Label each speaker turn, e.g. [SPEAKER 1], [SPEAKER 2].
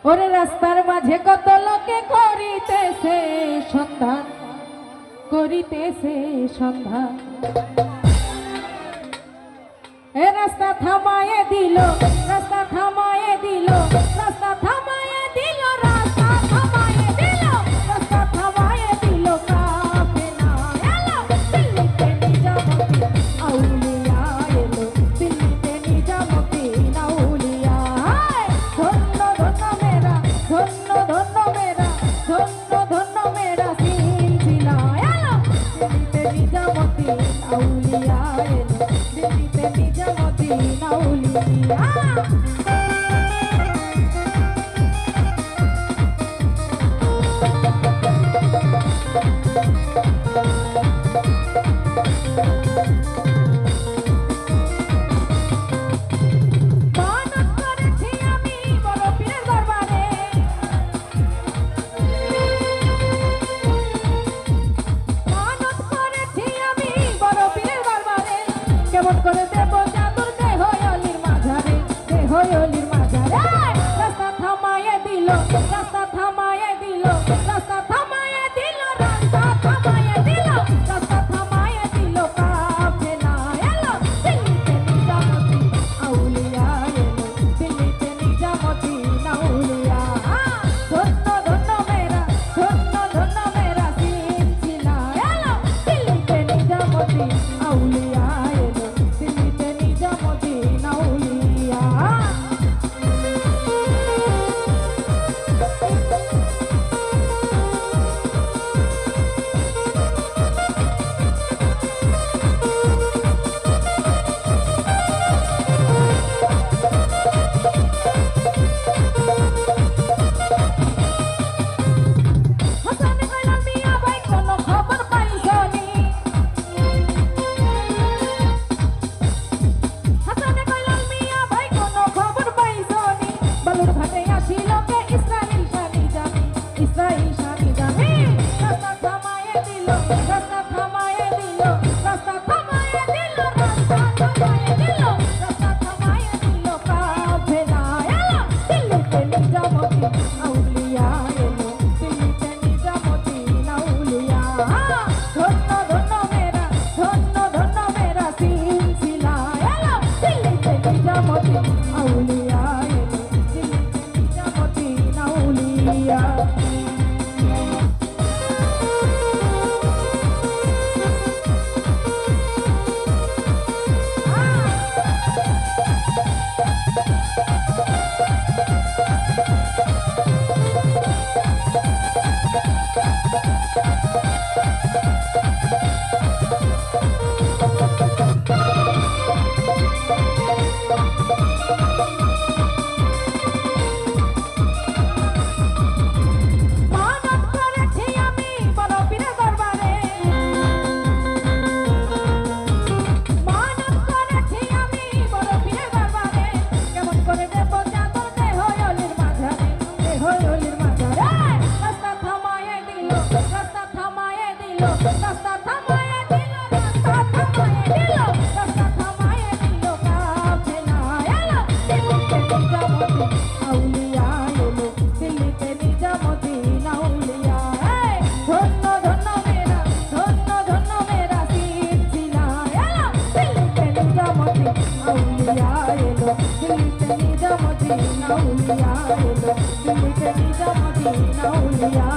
[SPEAKER 1] ওরে রাস্তার মাঝে কত লোকে করিতেছে সন্ধান, করিতেছে সন্ধান। এ রাস্তা থামায়ে দিল, রাস্তা থামায়ে দিল, রাস্তা থামায়ে দিল, রাস্তা থামায়ে দিল, রাস্তা থামায়ে দিল। কাফেলা এলো দিল্লিতে নিজামতি আউলিয়া, এলো দিল্লিতে নিজামতি আউলিয়া। ধন্য ধন্য মেরা, ধন্য ধন্য মেরা, ধন্য ধন্য মেরা সিলসিলা। এলো দিল্লিতে নিজামতি আউলিয়া, এলো দিল্লিতে নিজামতি আউলিয়া। কেমন করে দেব চাদর দেহ অলির মাঝারে, দেহ অলির মাঝারে। রাস্তা থামায়ে দিল, রাস্তা থামায়ে দিল, রাস্তা থামায়ে দিল, রাস্তা থামায়ে দিল, রাস্তা থামায়ে দিল। কাফেলা এলো দিল্লিতে নিজামতি আউলিয়া, এলো দিল্লিতে নিজামতি আউলিয়া। ধন্য ধন্য মেরা, ধন্য ধন্য মেরা সিলসিলা। এলো দিল্লিতে নিজামতি আউলিয়া, এলো দিল্লিতে নিজামতি আউলিয়া। হাসান কইলা মিয়া ভাই কোনো খবর পাইছনি, হাসান কইলা মিয়া ভাই কোনো খবর পাইছনি। বালুর ঘাটে আসিল কে ইসরাইল শানি জানি, ইসরাইল শানি জানি। রাস্তা থামায়ে দিল, রাস্তা থামায়ে দিল, রাস্তা থামায়ে দিল, রাস্তা থামায়ে দিল, রাস্তা থামায়ে দিল। কাফেলা এলো দিল্লিতে নিজামতি আউলিয়া, এলো দিল্লিতে নিজামতি আউলিয়া। ধন্য ধন্য মেরা, ধন্য ধন্য মেরা সিলসিলা। এলো দিল্লিতে নিজামতি আউলিয়া, এলো দিল্লিতে নিজামতি আউলিয়া। মানত করেছি আমি বড় পীরের দরবারে, মানত করেছি আমি বড় পীরের দরবারে। কেমন করে দেব চাদর দেহ অলির মাঝারে, দেহ অলির মাঝারে। রাস্তা থামায়ে দিল, রাস্তা থামায়ে দিল, রাস্তা থামায়ে দিল, রাস্তা থামায়ে দিল, রাস্তা থামায়ে দিল। কাফেলা এলো দিল্লিতে নিজামতি আউলিয়া, এলো দিল্লিতে নিজামতি আউলিয়া। ধন্য ধন্য মেরা, ধন্য ধন্য মেরা সিলসিলা। এলো দিল্লিতে নিজামতি আউলিয়া, এলো দিল্লিতে নিজামতি আউলিয়া, এলো দিল্লিতে নিজামতি আউলিয়া।